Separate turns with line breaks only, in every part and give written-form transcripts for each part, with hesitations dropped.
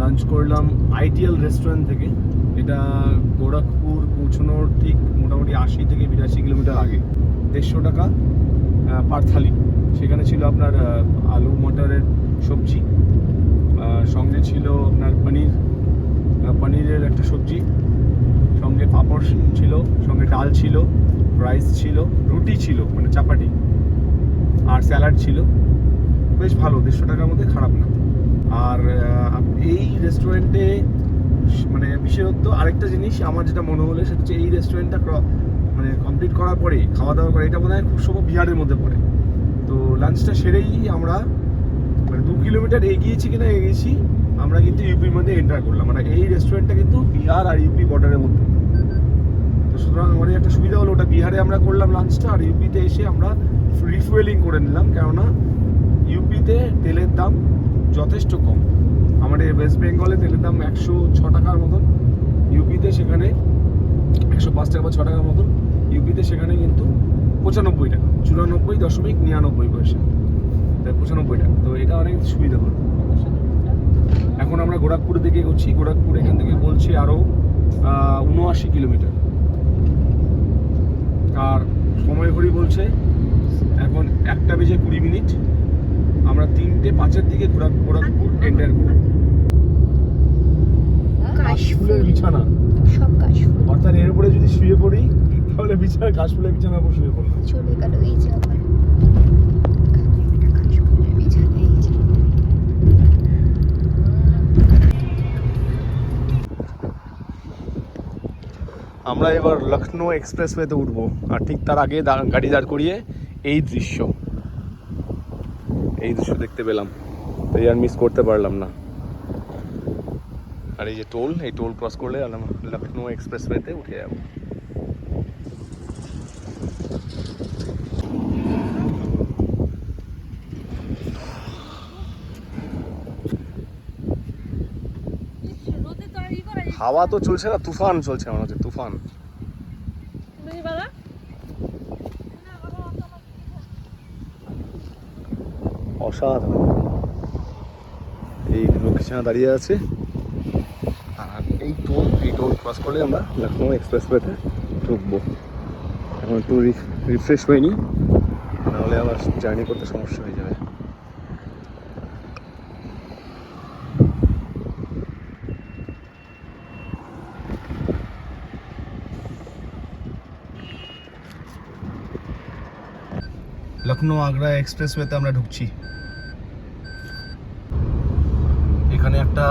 Lunch করলাম ITL restaurant থেকে। এটা গোরখপুর পৌঁছানোর ঠিক মোটামুটি 80 থেকে 82 কিলোমিটার আগে। 150 টাকা পার থালি। সেখানে ছিল আপনার আলু মটরের সবজি, সঙ্গে ছিল আপনার পনিরের একটা সবজি, সঙ্গে পাঁপড় ছিল, সঙ্গে ডাল ছিল, রাইস ছিল, রুটি ছিল মানে চাপাটি, আর স্যালাড ছিল। বেশ ভালো, 150 টাকার মধ্যে খারাপ না। আর এই রেস্টুরেন্টে মানে বিশেষত্ব আরেকটা জিনিস আমার যেটা মনে হলো সেটা হচ্ছে এই রেস্টুরেন্টটা মানে কমপ্লিট করার পরে খাওয়া দাওয়া করে, এটা বোধ হয় খুব সম্ভব বিহারের মধ্যে পড়ে। তো লাঞ্চটা সেরেই আমরা মানে 2 কিলোমিটার এগিয়েছি আমরা কিন্তু ইউপির মধ্যে এন্টার করলাম। মানে এই রেস্টুরেন্টটা কিন্তু বিহার আর ইউপি বর্ডারের মধ্যে। তো সুতরাং আমাদের একটা সুবিধা হলো, ওটা বিহারে আমরা করলাম লাঞ্চটা, আর ইউপিতে এসে আমরা রিফুয়েলিং করে নিলাম। কেননা ইউপিতে তেলের দাম যথেষ্ট কম। আমাদের ওয়েস্ট বেঙ্গলে তেলের দাম 106 টাকার মতন, ইউপিতে সেখানে 105 টাকা বা 6 টাকার মতন। ইউপিতে সেখানে কিন্তু 95 টাকা, 94.99 তাই 95 টাকা। তো এটা অনেক সুবিধা হলো। এখন আমরা গোরখপুরের দিকে এগোচ্ছি। গোরখপুর এখান থেকে বলছে আরও 79 কিলোমিটার, আর সময় ঘড়ি বলছে এখন 1:20 আমরা 3:05 দিকে গোরখপুর এন্টার করব। কাশফুলের বিছানা,
সব কাশফুল।
অর্থাৎ এর উপরে যদি শুয়ে পড়ি তাহলে কাশফুলের বিছানার উপর শুয়ে পড়লাম।
চলে গেল এই যে আবার কাশফুলের বিছানা। এই যে
আমরা এবার লখনৌ এক্সপ্রেসওয়েতে উঠবো, আর ঠিক তার আগে গাড়ি দাঁড় করিয়ে এই দৃশ্য দেখতে পেলাম, তো আর মিস করতে পারলাম না। আর এই যে এই টোল ক্রস করলে লখনৌ এক্সপ্রেসওয়েতে উঠে যাবো। হাওয়া তো চলছে না, তুফান চলছে, মনে হচ্ছে তুফান। অসাধারণ। এই লোকেশনে দাঁড়িয়ে আছে, আর এই টোল ক্রস করলে আমরা লখনৌ এক্সপ্রেসওয়েতে ঢুকবো। এখন একটু রিফ্রেশ হয়ে নিই, নাহলে আবার জার্নি করতে সমস্যা হয়ে যাবে। লখনৌ আগ্রা এক্সপ্রেসওয়েতে আমরা ঢুকছি। এখানে একটা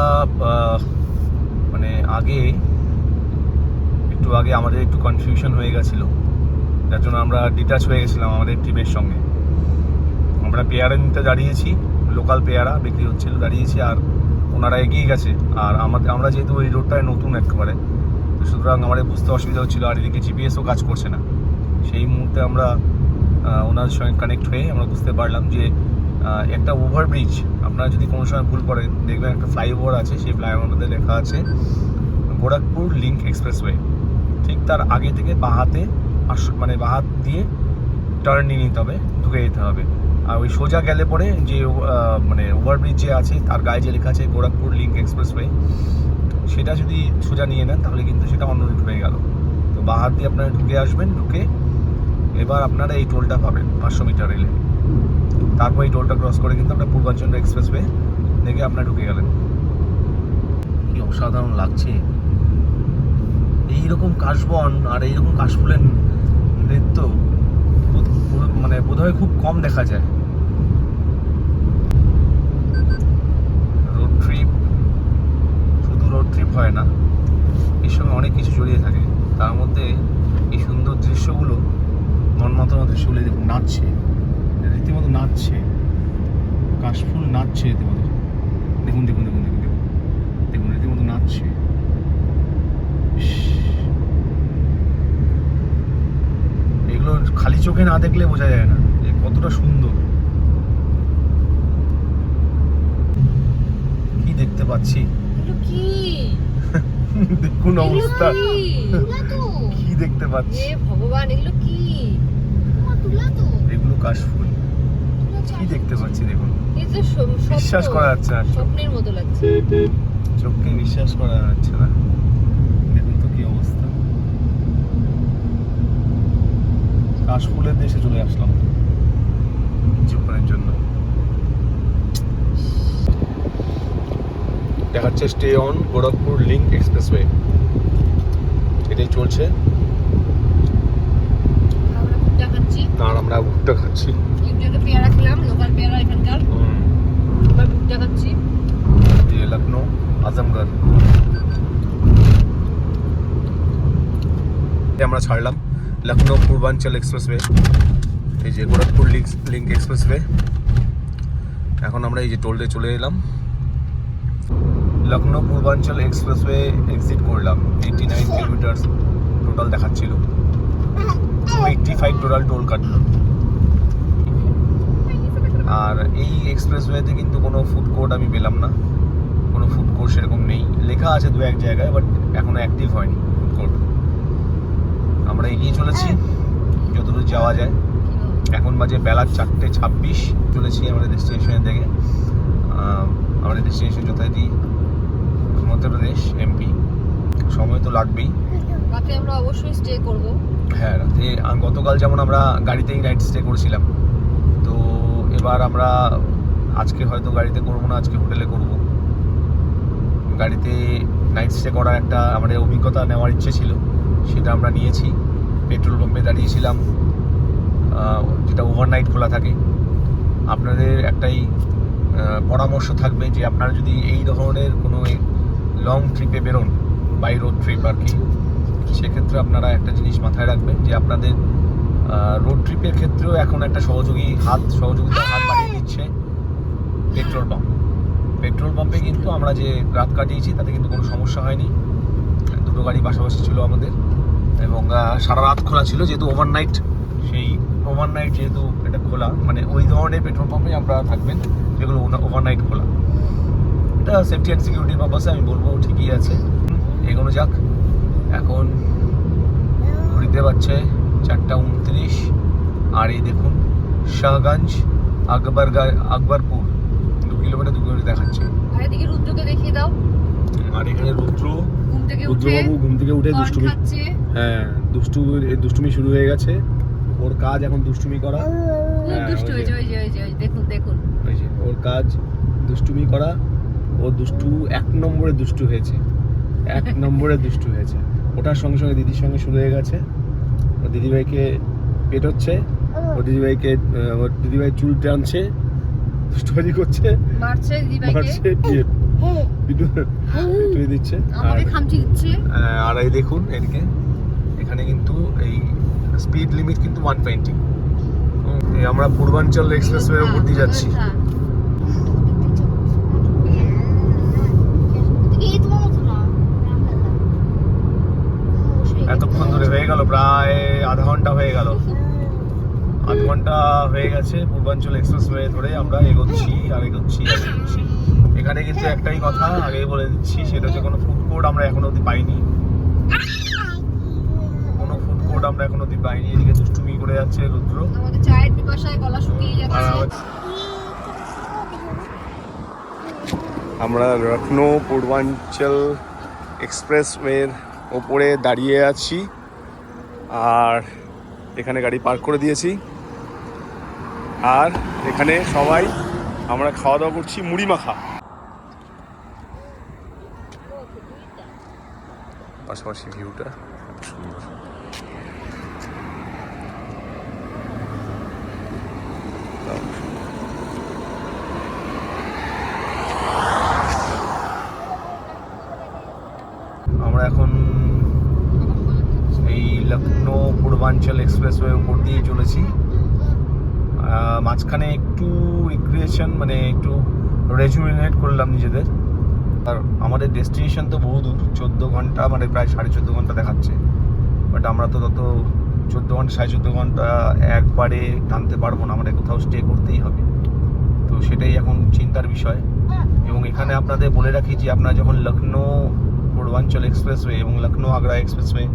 মানে একটু আগে আমাদের একটু কনফিউশন হয়ে গেছিলো, যার জন্য আমরা ডিটাচ হয়ে গেছিলাম আমাদের ট্রিপের সঙ্গে। আমরা পেয়ারা নিতে দাঁড়িয়েছি, লোকাল পেয়ারা বিক্রি হচ্ছিল, দাঁড়িয়েছি, আর ওনারা এগিয়ে গেছে। আর আমরা যেহেতু ওই রোডটায় নতুন একেবারে, তো সুতরাং আমাদের বুঝতে অসুবিধা হচ্ছিলো। আর এদিকে জিপিএসও কাজ করছে না। সেই মুহূর্তে আমরা ওনাদের সঙ্গে কানেক্ট হয়ে আমরা বুঝতে পারলাম যে একটা ওভারব্রিজ, আপনারা যদি কোনো সময় ভুল করেন দেখবেন একটা ফ্লাইওভার আছে, সেই ফ্লাইওভারটাতে লেখা আছে গোরখপুর লিঙ্ক এক্সপ্রেসওয়ে। ঠিক তার আগে থেকে বাহাতে মানে বাহাত দিয়ে টার্ন নিয়ে নিতে হবে, ঢুকে যেতে হবে। আর ওই সোজা গেলে পরে যে মানে ওভারব্রিজ যে আছে তার গায়ে যে লেখা আছে গোরখপুর লিঙ্ক এক্সপ্রেসওয়ে, সেটা যদি সোজা নিয়ে নেন তাহলে কিন্তু সেটা অন্য রুট হয়ে গেল। তো বাহাত দিয়ে আপনারা ঢুকে আসবেন, ঢুকে এবার আপনারা এই টোলটা পাবেন 500 মিটার রেলে। তারপর এই টোলটা ক্রস করে কিন্তু আপনার পূর্বাঞ্চল এক্সপ্রেসওয়ে দেখে আপনারা ঢুকে গেলেন। কি অসাধারণ লাগছে এইরকম কাশবন আর এইরকম কাশফুলের নৃত্য, মানে বোধহয় খুব কম দেখা যায়। রোড ট্রিপ শুধু রোড ট্রিপ হয় না, এর সঙ্গে অনেক কিছু জড়িয়ে থাকে। তার মধ্যে এই সুন্দর দৃশ্যগুলো, মন মাতানো দৃশ্যগুলো, দেখুন নাচছে, রীতিমতো নাচছে, কাশফুল নাচছে রীতিমতো। দেখুন দেখুন দেখুন দেখুন দেখুন দেখুন রীতিমতো নাচছে। এগুলো খালি চোখে না দেখলে বোঝা যায় না যে কতটা সুন্দর। কি দেখতে পাচ্ছি,
কি
দেখুন অবস্থা, কি দেখতে পাচ্ছি।
ভগবান, এগুলো কি?
এগুলো কাশফুল। কি দেখতে পাচ্ছি দেখুন,
এই যে স্বপ্ন,
বিশ্বাস করা যাচ্ছে না,
স্বপ্নের মতো লাগছে।
চোখকে বিশ্বাস করা যাচ্ছে না। দেখুন তো কি অবস্থা। কাশফুলের দেশে চলে আসলাম কিছুক্ষণের জন্য। দেখাচ্ছে stay on Gorakhpur link expressway, এটাই চলছে।
আমরা ভুট্টা খাচ্ছি,
আর আমরা ভুট্টা খাচ্ছি।
একটু একটা পেয়ারা খেলাম, লোকাল পেয়ারা এখানকার। এবার ভুট্টা খাচ্ছি।
ये लखनऊ आजमगढ़ আমরা ছাড়লাম লখনৌ পূর্বাঞ্চল এক্সপ্রেসওয়ে, এই যে গোরখপুর লিঙ্ক এক্সপ্রেসওয়ে। এখন আমরা এই যে টোল ডে চলে এলাম। লখনৌ পূর্বাঞ্চল এক্সপ্রেসওয়ে এক্সিট করলাম। 89 কিলোমিটার টোটাল দেখাচ্ছিল, 85 টোটাল টোল কাটলো। আর এই এক্সপ্রেসওয়েতে কিন্তু কোনো ফুড কোর্ট আমি পেলাম না, কোনো ফুড কোর্ট সেরকম নেই। লেখা আছে দু এক জায়গায়, বাট এখনো অ্যাক্টিভ হয়নি ফুড কোর্ট। আমরা এগিয়ে চলেছি যতদূর যাওয়া যায়। এখন বাজে বেলা 4:26, চলেছি আমাদের ডেস্টিনেশনের দিকে। আমাদের ডেস্টিনেশন যথারীতি মধ্যপ্রদেশ, এমপি। সময় তো লাগবেই।
রাতে আমরা অবশ্যই স্টে করব।
হ্যাঁ, রাতে গতকাল যেমন আমরা গাড়িতেই নাইট স্টে করেছিলাম, তো এবার আমরা আজকে হয়তো গাড়িতে করবো না, আজকে হোটেলে করব। গাড়িতে নাইট স্টে করার একটা আমাদের অভিজ্ঞতা নেওয়ার ইচ্ছে ছিল, সেটা আমরা নিয়েছি। পেট্রোল পাম্পে দাঁড়িয়েছিলাম, যেটা ওভারনাইট খোলা থাকে। আপনাদের একটাই পরামর্শ থাকবে যে আপনারা যদি এই ধরনের কোনো লং ট্রিপে বেরোন, বাই রোড ট্রিপ আর কি, সেক্ষেত্রে আপনারা একটা জিনিস মাথায় রাখবেন যে আপনাদের রোড ট্রিপের ক্ষেত্রেও এখন একটা সহযোগিতার হাত বাড়িয়ে দিচ্ছে পেট্রোল পাম্প। পেট্রোল পাম্পে কিন্তু আমরা যে রাত কাটিয়েছি তাতে কিন্তু কোনো সমস্যা হয়নি। দুটো গাড়ি পাশাপাশি ছিল আমাদের, এবং সারা রাত খোলা ছিল যেহেতু ওভারনাইট। সেই ওভারনাইট যেহেতু এটা খোলা, মানে ওই ধরনের পেট্রোল পাম্পে আপনারা থাকবেন যেগুলো ওভারনাইট খোলা। এটা সেফটি অ্যান্ড সিকিউরিটির পারপাসে আমি বলবো ঠিকই আছে। এগোনো যাক। এখন ঘুরিতে পারছে 4:29, আর এই দেখুন শাহগঞ্জ আকবরপুর 2 কিলোমিটার দেখাচ্ছে।
আর এদিকে রুদ্রকে দেখিয়ে দাও।
আর এখানে রুদ্রবাবু ঘুম থেকে উঠে দুষ্টুমি, হ্যাঁ দুষ্টুমি শুরু হয়ে গেছে। ওর কাজ এখন দুষ্টুমি করা।
খুব দুষ্টু হয়েছে, ওই যে দেখুন
ওই যে ওর কাজ দুষ্টুমি করা। ও এক নম্বরে দুষ্টু হয়েছে, 1 নম্বরে দুষ্টু হয়েছে। ওটার সঙ্গে সঙ্গে দিদির সঙ্গে শুরু হয়ে গেছে। ও দিদিভাইকে পেটোচ্ছে, ও দিদিভাই চুল টানছে, দুষ্টুবাজি করছে,
মারছে দিদিভাইকে,
পিটুয়ে দিচ্ছে,
আমাকে খামচি দিচ্ছে।
আর এই দেখুন এদিকে, এখানে কিন্তু এই স্পিড লিমিট কিন্তু 120। আমরা পূর্বাঞ্চল এক্সপ্রেসওয়ের উপর দিয়ে যাচ্ছি। এতক্ষণ ধরে হয়ে গেল, প্রায় আধা ঘন্টা হয়ে গেল, আধ ঘন্টা হয়ে গেছে পূর্বাঞ্চল এক্সপ্রেসওয়ে ধরে আমরা এগোচ্ছি। এখানে কিন্তু একটাই কথা আগেই বলে দিচ্ছি, সেটা হচ্ছে কোনো ফুড কোর্ট আমরা এখনো অবধি পাইনি। এদিকে দুষ্টুমি করে যাচ্ছে রুদ্র।
আমাদের চায়ের পিপাসায় গলা শুকিয়ে যাচ্ছে।
আমরা লখনৌ পূর্বাঞ্চল এক্সপ্রেসওয়ের ওপরে দাঁড়িয়ে আছি, আর এখানে গাড়ি পার্ক করে দিয়েছি। আর এখানে সবাই আমরা খাওয়া দাওয়া করছি মুড়ি মাখা। পাশাপাশি ভিউটা সুন্দর। আমরা এখন এই লখনৌ পূর্বাঞ্চল এক্সপ্রেসওয়ে উপর দিয়ে চলেছি। মাঝখানে একটু রিক্রিয়েশন, মানে একটু রেজুমিনেট করলাম নিজেদের। আর আমাদের ডেস্টিনেশন তো বহু দূর, 14 ঘন্টা, মানে প্রায় 14.5 ঘন্টা দেখাচ্ছে। বাট আমরা তো তত 14 ঘন্টা 14.5 ঘন্টা একবারে টানতে পারবো না, আমাদের কোথাও স্টে করতেই হবে। তো সেটাই এখন চিন্তার বিষয়। এবং এখানে আপনাদের বলে রাখি যে আপনারা যখন লখনৌ পূর্বাঞ্চল এক্সপ্রেসওয়ে এবং লখনৌ আগ্রা এক্সপ্রেসওয়ে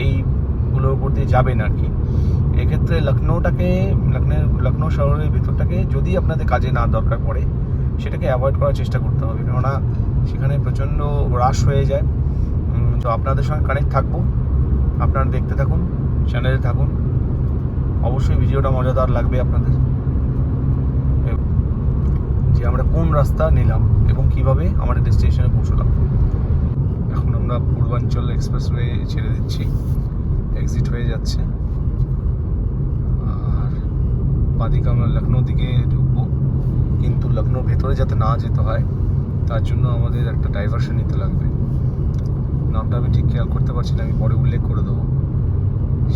এইগুলোর উপর দিয়ে যাবেন আর কি, এক্ষেত্রে লখনৌ শহরের ভেতরটাকে যদি আপনাদের কাজে না দরকার পড়ে সেটাকে অ্যাভয়েড করার চেষ্টা করতে হবে, কেননা সেখানে প্রচণ্ড রাশ হয়ে যায়। তো আপনাদের সঙ্গে কানেক্ট থাকবো, আপনারা দেখতে থাকুন, চ্যানেলে থাকুন, অবশ্যই ভিডিওটা মজাদার লাগবে আপনাদের। যে আমরা কোন রাস্তা নিলাম এবং কিভাবে আমাদের ডেস্টিনেশনে পৌঁছলাম। এখন আমরা পূর্বাঞ্চল এক্সপ্রেসওয়ে ছেড়ে দিচ্ছি, এক্সিট হয়ে যাচ্ছে, আর বাদিকে আমরা লখনৌ দিকে ঢুকবো। কিন্তু লখনৌর ভেতরে যাতে না যেতে হয় তার জন্য আমাদের একটা ডাইভারশন নিতে লাগবে। নামটা আমি ঠিক খেয়াল করতে পারছি না, আমি পরে উল্লেখ করে দেবো।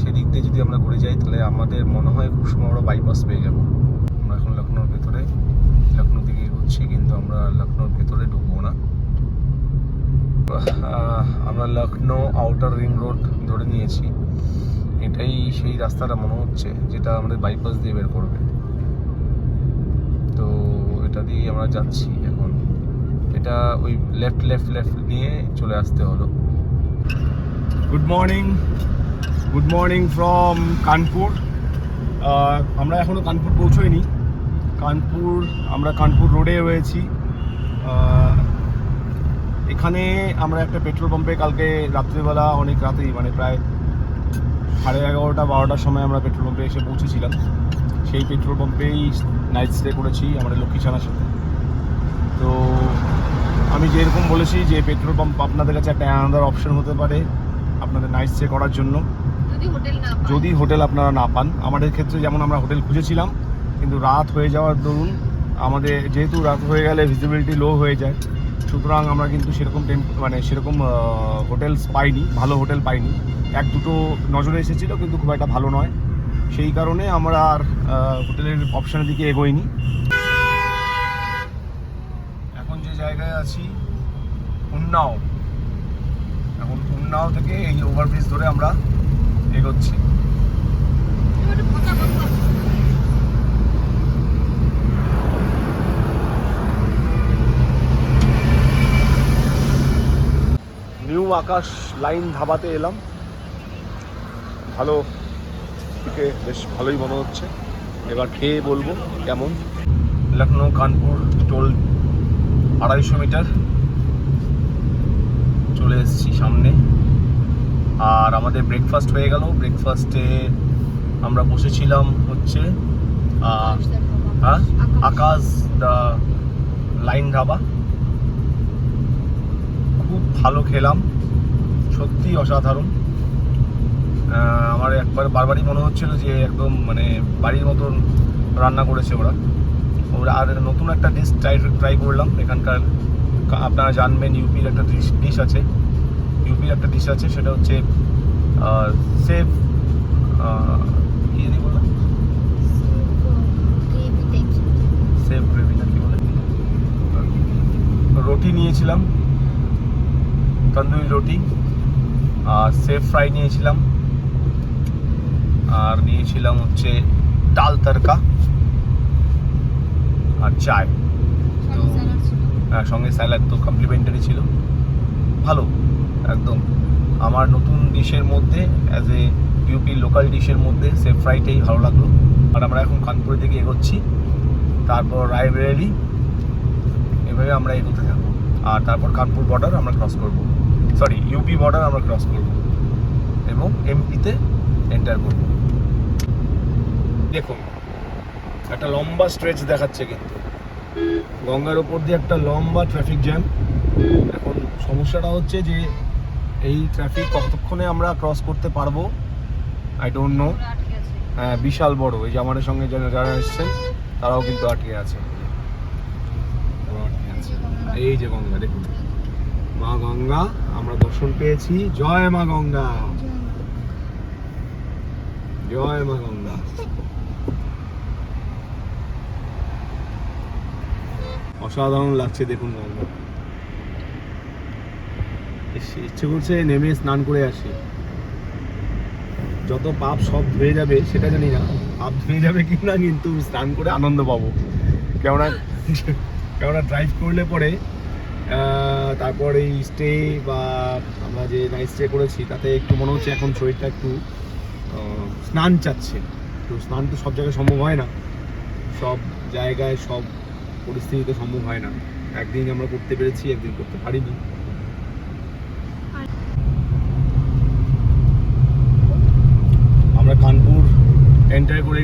সেদিক দিয়ে যদি আমরা ঘুরে যাই তাহলে আমাদের মনে হয় খুব সময় আমরা বাইপাস পেয়ে যাবো। আমরা এখন লখনৌর ভেতরে, লখনৌ দিকে এগোচ্ছি, কিন্তু আমরা লখনৌর ভেতরে ঢুকবো না। আমরা লখনৌ আউটার রিং রোড ধরে নিয়েছি, এটাই সেই রাস্তাটা মনে হচ্ছে যেটা আমাদের বাইপাস দিয়ে বের করবে। তো এটা দিয়ে আমরা যাচ্ছি এখন। এটা ওই লেফট নিয়ে চলে আসতে হলো। Good morning from Kanpur. আমরা এখনও কানপুর পৌঁছোইনি। আমরা কানপুর রোডে রয়েছি। এখানে আমরা একটা পেট্রোল পাম্পে কালকে রাত্রিবেলা অনেক রাতেই, মানে প্রায় 11:30-12টার সময় আমরা পেট্রোল পাম্পে এসে পৌঁছেছিলাম। সেই পেট্রোল পাম্পেই নাইট স্টে করেছি আমাদের লক্ষ্মীছানার সাথে। তো আমি যেরকম বলেছি যে পেট্রোল পাম্প আপনাদের কাছে একটা আলাদা অপশন হতে পারে আপনাদের নাইট স্টে করার জন্য, যদি হোটেল আপনারা না পান। আমাদের ক্ষেত্রে যেমন আমরা হোটেল খুঁজেছিলাম, কিন্তু রাত হয়ে যাওয়ার দরুন আমাদের, যেহেতু রাত হয়ে গেলে ভিজিবিলিটি লো হয়ে যায়, সুতরাং আমরা কিন্তু সেরকম হোটেলস পাইনি, ভালো হোটেল পাইনি। এক দুটো নজরে এসেছিলো, কিন্তু খুব একটা ভালো নয়। সেই কারণে আমরা আর হোটেলের অপশানের দিকে এগোইনি। এখন যে জায়গায় আছি উন্নাও, এখন উন্নাও থেকে এই ওভারব্রিজ ধরে আমরা এগোচ্ছি। নিউ আকাশ লাইন ধাবাতে এলাম, ভালো থেকে বেশ ভালোই মনে হচ্ছে। এবার খেয়ে বলবো কেমন। লখনৌ কানপুর টোল 250 মিটার, চলে এসেছি সামনে। আর আমাদের ব্রেকফাস্ট হয়ে গেল। ব্রেকফাস্টে আমরা বসেছিলাম হচ্ছে আকাশ দ্য লাইন ধাবা। খুব ভালো খেলাম, সত্যি অসাধারণ। আমার বারবারই মনে হচ্ছিল যে একদম মানে বাড়ির মতন রান্না করেছে ওরা। আর নতুন একটা ডিশ ট্রাই করলাম এখানকার। আপনারা জানবেন ইউপির একটা ডিশ আছে, সেটা হচ্ছে সেভ গ্রেভি না কি বলে, রুটি নিয়েছিলাম, তন্দুরি রুটি, আর সেভ ফ্রাই নিয়েছিলাম, আর নিয়েছিলাম হচ্ছে ডাল তড়কা আর চায়। তো সঙ্গে স্যালাড তো কমপ্লিমেন্টারি ছিল, ভালো একদম। আমার নতুন ডিশের মধ্যে অ্যাজ এ ইউপির লোকাল ডিশের মধ্যে সেভ ফ্রাইটাই ভালো লাগলো। আর আমরা এখন কানপুরের দিকে এগোচ্ছি, তারপর রায়বেরেলি, এভাবে আমরা এগোতে থাকবো। আর তারপর কানপুর বর্ডার আমরা ক্রস করবো, ইউপি বর্ডার আমরা ক্রস করবো এবং এমপিতে এন্টার করবো। দেখুন একটা লম্বা স্ট্রেচ দেখাচ্ছে, কিন্তু গঙ্গার ওপর দিয়ে একটা লম্বা ট্রাফিক জ্যাম। এখন সমস্যাটা হচ্ছে যে এই ট্রাফিক কতক্ষণে আমরা ক্রস করতে পারবো আই ডোন্ট নো। হ্যাঁ, বিশাল বড়। এই যে আমাদের সঙ্গে যারা এসছেন তারাও কিন্তু আটকে আছে। এই যে গঙ্গা, দেখুন মা গঙ্গা, আমরা দর্শন পেয়েছি। জয় মা গঙ্গা, জয় মা গঙ্গা। অসাধারণ লাগছে দেখুন গঙ্গা। ইচ্ছে করছে নেমে স্নান করে আসি। যত পাপ সব ধুয়ে যাবে সেটা জানি না, পাপ ধুয়ে যাবে কি না, কিন্তু স্নান করে আনন্দ পাবো। কেননা ড্রাইভ করলে পরে তারপর এই স্টে বা আমরা যে নাইট স্টে করেছি তাতে একটু মনে হচ্ছে এখন শরীরটা একটু স্নান চাচ্ছে। তো স্নান তো সব জায়গায় সম্ভব হয় না, সব জায়গায় সব পরিস্থিতিতে সম্ভব হয় না। একদিন আমরা করতে পেরেছি, একদিন করতে পারিনি। আমরা কানপুর এন্টার করে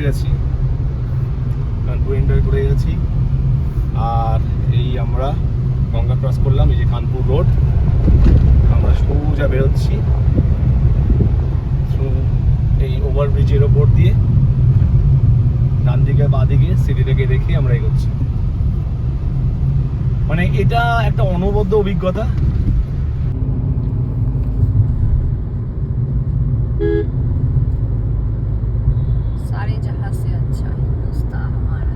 গেছি, আর এই আমরা গঙ্গা ক্রস করলাম। এই যে কানপুর রোড, আমরা সোজা বেরোচ্ছি থ্রু এই ওভারব্রিজের ওপর দিয়ে, ডান দিকে বাঁ দিকে সিটিটাকে দেখে আমরা এগোচ্ছি। মানে এটা একটা অনবদ্য অভিজ্ঞতা।
सारे जहां से अच्छा हिंदुस्तान हमारा।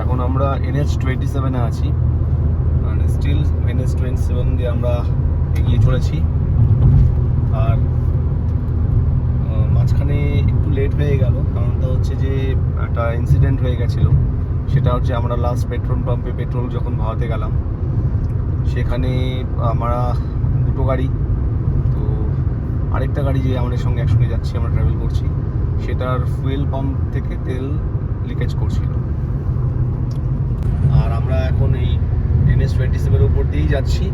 এখন আমরা NH27 এ আছি, মানে স্টিল NH27 দিয়ে আমরা এগিয়ে চলেছি। আর মাঝখানে একটু লেট হয়ে গেল, কারণটা হচ্ছে যে একটা ইনসিডেন্ট হয়ে গেছিলো। সেটা হচ্ছে আমরা লাস্ট পেট্রোল পাম্পে পেট্রোল যখন ভরাতে গেলাম, সেখানে আমরা দুটো গাড়ি, তো আরেকটা গাড়ি যে আমাদের সঙ্গে একসঙ্গে যাচ্ছি, আমরা ট্রাভেল করছি, সেটার ফুয়েল পাম্প থেকে তেল লিকেজ করছিল। আর আমরা এখন এই NH27 এর উপর দিয়েই যাচ্ছি।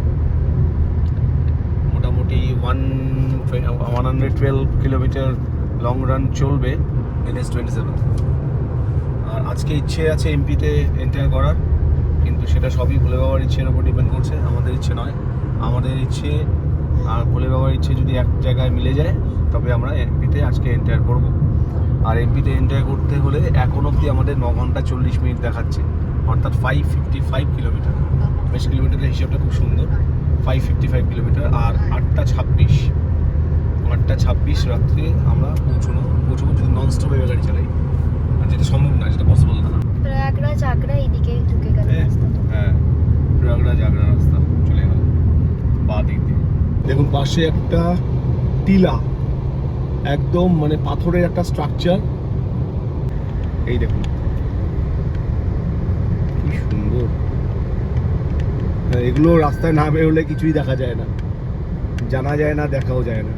মোটামুটি 112 কিলোমিটার লং রান চলবে NH27। আর আজকে ইচ্ছে আছে এমপিতে এন্টার করার, কিন্তু সেটা সবই ভোলে বাবার ইচ্ছের উপর ডিপেন্ড করছে, আমাদের ইচ্ছে নয়। আমাদের ইচ্ছে আর ভোলে বাবার ইচ্ছে যদি এক জায়গায় মিলে যায়, তবে আমরা এমপিতে আজকে এন্টার করব। আর এমপিতে এন্টার করতে হলে এখন অবধি আমাদের 9 ঘন্টা 40 মিনিট দেখাচ্ছে, অর্থাৎ 555 কিলোমিটার। বেশ কিলোমিটারের হিসাবটা খুব সুন্দর, 555 কিলোমিটার। আর 8টা 26 রাত্রে আমরা পৌঁছবো যদি নন স্টপ এভাবে গাড়ি চালাই, আর যেটা সম্ভব না, যেটা পসিবল না।
प्रयागराज आगरा এদিকে ঢুকে গেল রাস্তা তো।
হ্যাঁ, প্রয়াগরাজ আগ্রা রাস্তা চলে গেল বাঁ দিক দিয়ে। দেখুন পাশে একটা টিলা, একদম মানে পাথরের একটা স্ট্রাকচার। এই দেখুন কি সুন্দর। হ্যাঁ, এগুলো রাস্তায় না বেরোলে কিছুই দেখা যায় না, জানা যায় না, দেখাও যায় না।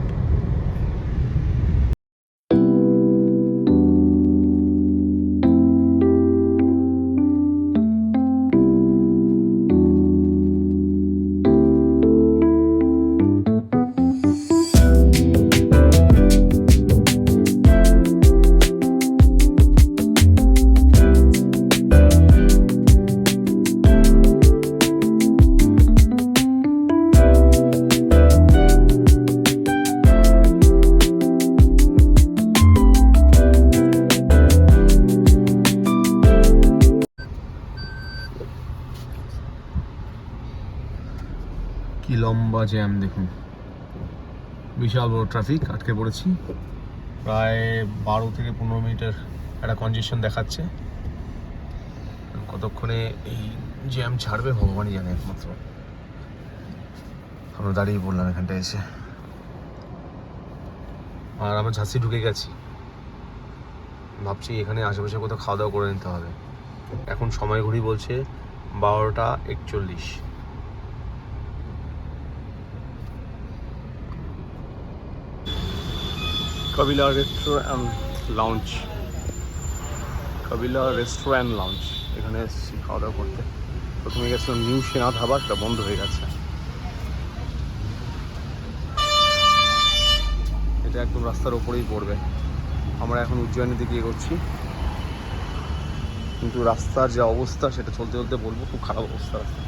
কি লম্বা জ্যাম দেখুন, বিশাল বড় ট্রাফিক, আটকে পড়েছি। প্রায় 12 থেকে 15 মিনিটের একটা কনজেশন দেখাচ্ছে। কতক্ষণে এই জ্যাম ছাড়বে ভগবানই জানে একমাত্র। আমরা দাঁড়িয়ে পড়লাম এখানটায় এসে, আর আমরা ঝাঁসি ঢুকে গেছি। ভাবছি এখানে আশেপাশে কোথাও খাওয়া দাওয়া করে নিতে হবে। এখন সময় ঘড়ি বলছে 12টা 41। কাবিলা রেস্টুরেন্ট লাউঞ্জ, এখানে এসেছি খাওয়া দাওয়া করতে। প্রথমে গেছিলাম নিউ সেনা ধাবা, সেটা বন্ধ হয়ে গেছে। এটা একদম রাস্তার ওপরেই পড়বে। আমরা এখন উজ্জয়িনীর দিকে এগোচ্ছি, কিন্তু রাস্তার যে অবস্থা সেটা চলতে চলতে বলবো, খুব খারাপ অবস্থা রাস্তা।